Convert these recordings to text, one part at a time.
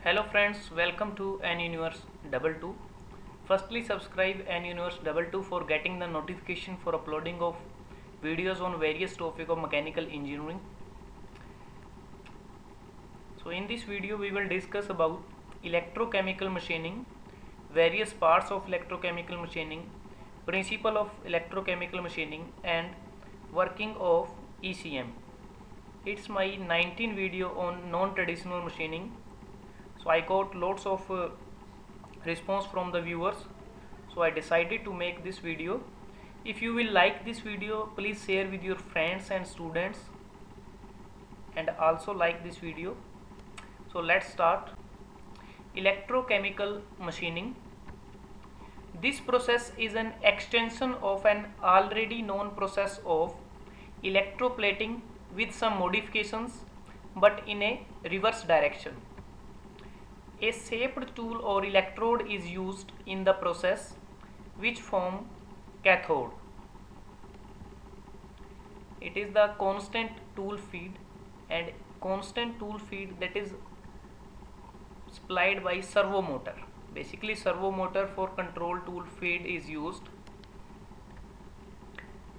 Hello friends, welcome to NUniverse 22. Firstly, subscribe NUniverse 22 for getting the notification for uploading of videos on various topic of mechanical engineering. So in this video we will discuss about electrochemical machining, various parts of electrochemical machining, principle of electrochemical machining and working of ECM. It's my 19th video on non-traditional machining. So I got lots of response from the viewers, so I decided to make this video. If you will like this video, please share with your friends and students and also like this video. So let's start. Electrochemical machining. This process is an extension of an already known process of electroplating with some modifications, but in a reverse direction. A shaped tool or electrode is used in the process which form cathode. It is the constant tool feed, and constant tool feed that is supplied by servo motor. Basically servo motor for control tool feed is used.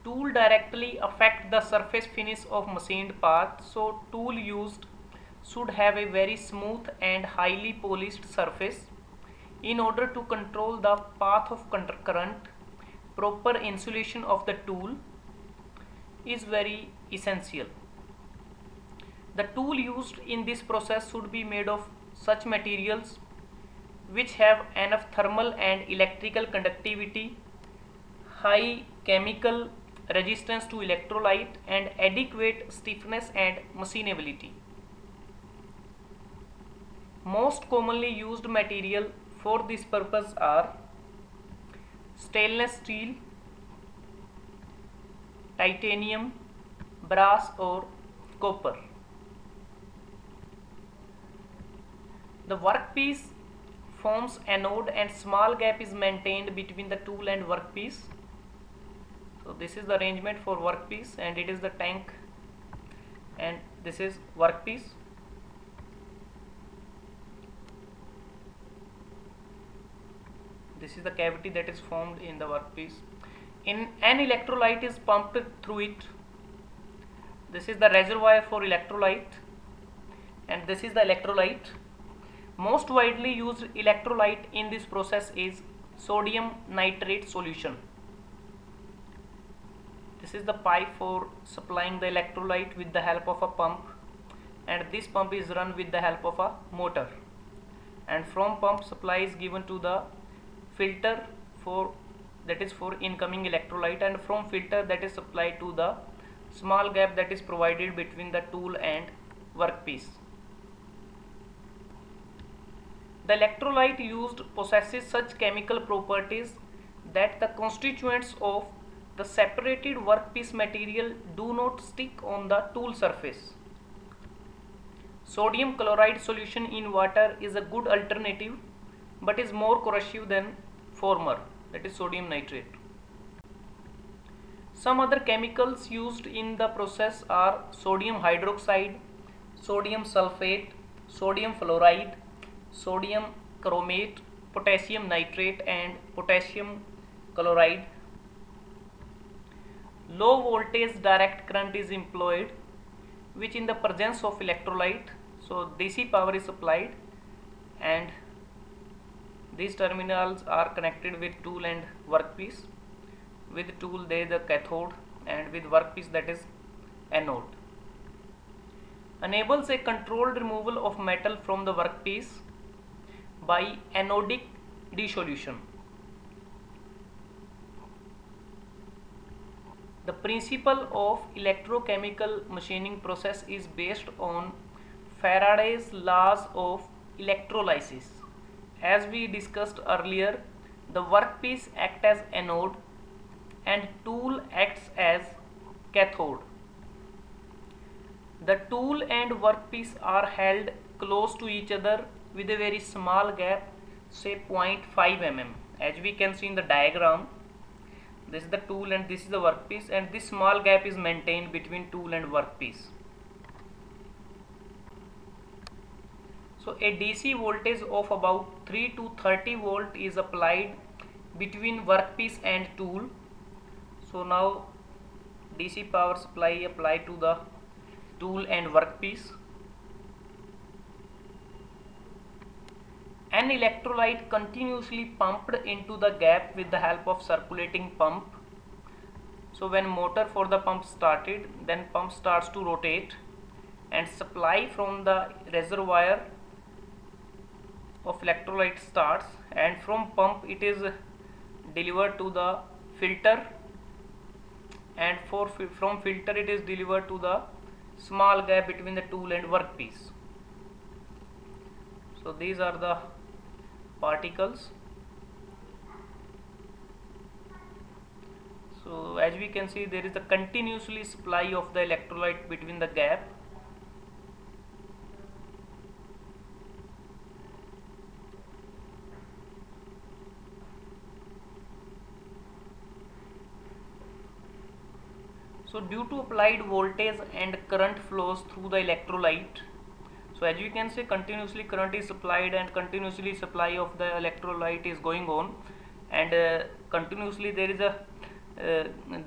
Tool directly affect the surface finish of machined part, so tool used should have a very smooth and highly polished surface. In order to control the path of current, proper insulation of the tool is very essential. The tool used in this process should be made of such materials which have enough thermal and electrical conductivity, high chemical resistance to electrolyte, and adequate stiffness and machinability. Most commonly used material for this purpose are stainless steel, titanium, brass or copper. The workpiece forms anode and small gap is maintained between the tool and workpiece. So this is the arrangement for workpiece, and it is the tank, and this is workpiece. This is the cavity that is formed in the workpiece. An electrolyte is pumped through it. This is the reservoir for electrolyte, and this is the electrolyte. Most widely used electrolyte in this process is sodium nitrate solution. This is the pipe for supplying the electrolyte with the help of a pump, and this pump is run with the help of a motor, and from pump supply is given to the filter that is for incoming electrolyte, and from filter that is supplied to the small gap that is provided between the tool and workpiece. The electrolyte used possesses such chemical properties that the constituents of the separated workpiece material do not stick on the tool surface. Sodium chloride solution in water is a good alternative, but is more corrosive than former, that is sodium nitrate. Some other chemicals used in the process are sodium hydroxide, sodium sulfate, sodium fluoride, sodium chromate, potassium nitrate and potassium chloride. Low voltage direct current is employed, which in the presence of electrolyte, so DC power is supplied, and these terminals are connected with tool and workpiece. With tool they the cathode, and with workpiece that is anode. Enables a controlled removal of metal from the workpiece by anodic dissolution. The principle of electrochemical machining process is based on Faraday's laws of electrolysis. As we discussed earlier, the workpiece acts as anode and tool acts as cathode. The tool and workpiece are held close to each other with a very small gap, say 0.5 mm. As we can see in the diagram, this is the tool and this is the workpiece, and this small gap is maintained between tool and workpiece. So a DC voltage of about 3 to 30 volt is applied between workpiece and tool. So now DC power supply applied to the tool and workpiece. An electrolyte continuously pumped into the gap with the help of circulating pump. So when motor for the pump started, then pump starts to rotate and supply from the reservoir of electrolyte starts, and from pump it is delivered to the filter, and from filter it is delivered to the small gap between the tool and workpiece. So these are the particles. So as we can see, there is a continuously supply of the electrolyte between the gap. So due to applied voltage and current flows through the electrolyte, so as you can see, continuously current is supplied and continuously supply of the electrolyte is going on, and continuously there is a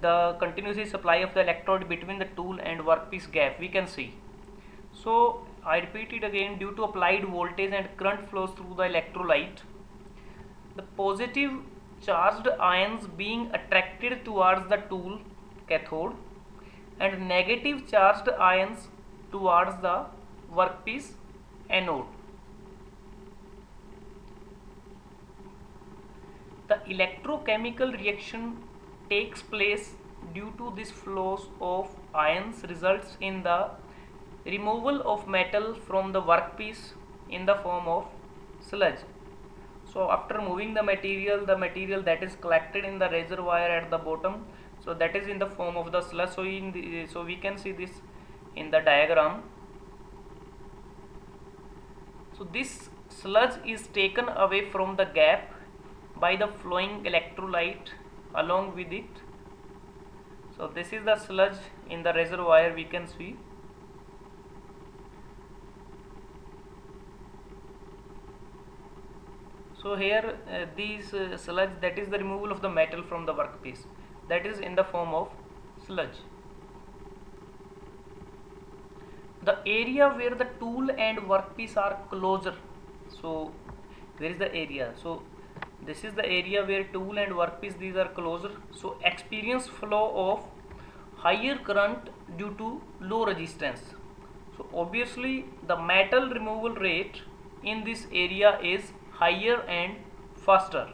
the continuously supply of the electrode between the tool and workpiece gap we can see. So I repeat it again, due to applied voltage and current flows through the electrolyte, the positive charged ions being attracted towards the tool cathode and negative charged ions towards the workpiece anode. The electrochemical reaction takes place due to this flows of ions results in the removal of metal from the workpiece in the form of sludge. So after moving the material that is collected in the reservoir at the bottom, so that is in the form of the sludge. So we can see this in the diagram. So this sludge is taken away from the gap by the flowing electrolyte along with it. So this is the sludge in the reservoir we can see. So here these sludge, that is the removal of the metal from the workpiece, that is in the form of sludge. The area where the tool and workpiece are closer, so where is the area? So this is the area where tool and workpiece these are closer, so experience flow of higher current due to low resistance. So obviously the metal removal rate in this area is higher and faster.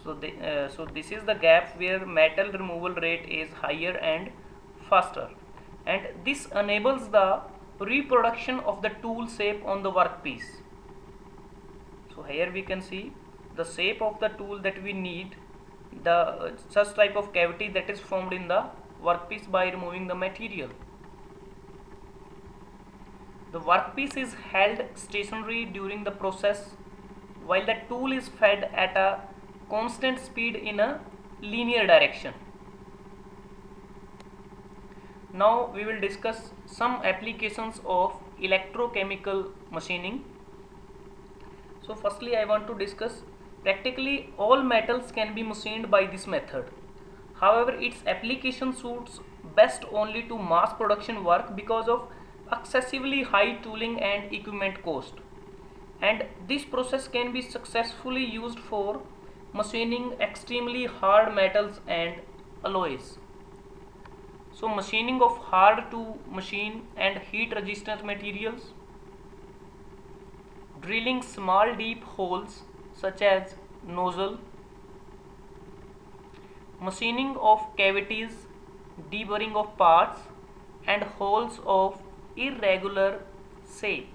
So this is the gap where metal removal rate is higher and faster, and this enables the reproduction of the tool shape on the workpiece. So here we can see the shape of the tool that we need, the such type of cavity that is formed in the workpiece by removing the material. The workpiece is held stationary during the process while the tool is fed at a constant speed in a linear direction. Now we will discuss some applications of electrochemical machining. So firstly I want to discuss, practically all metals can be machined by this method. However, its application suits best only to mass production work because of excessively high tooling and equipment cost, and this process can be successfully used for machining extremely hard metals and alloys. So machining of hard to machine and heat resistant materials, drilling small deep holes such as nozzle, machining of cavities, deburring of parts and holes of irregular shape.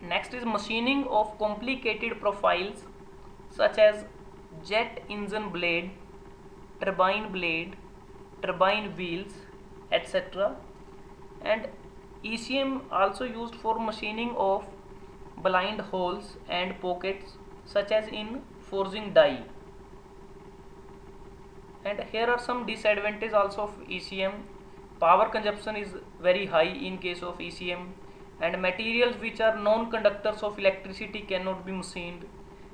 Next is machining of complicated profiles such as jet engine blade, turbine wheels, etc. And ECM also used for machining of blind holes and pockets such as in forging die. And here are some disadvantages also of ECM. power consumption is very high in case of ECM, and materials which are non-conductors of electricity cannot be machined,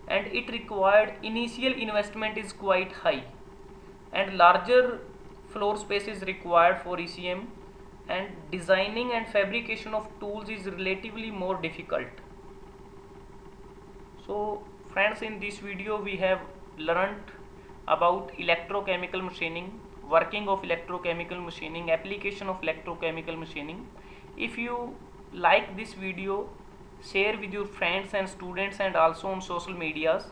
and it required initial investment is quite high, and larger floor space is required for ECM, and designing and fabrication of tools is relatively more difficult. So friends, in this video we have learnt about electrochemical machining, working of electrochemical machining, application of electrochemical machining. If you like this video, share with your friends and students and also on social medias.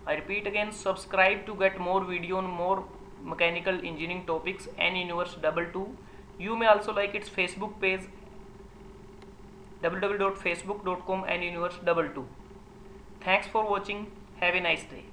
I repeat again, subscribe to get more video on more mechanical engineering topics and Universe 22. You may also like its Facebook page www.facebook.com and Universe 22. Thanks for watching. Have a nice day.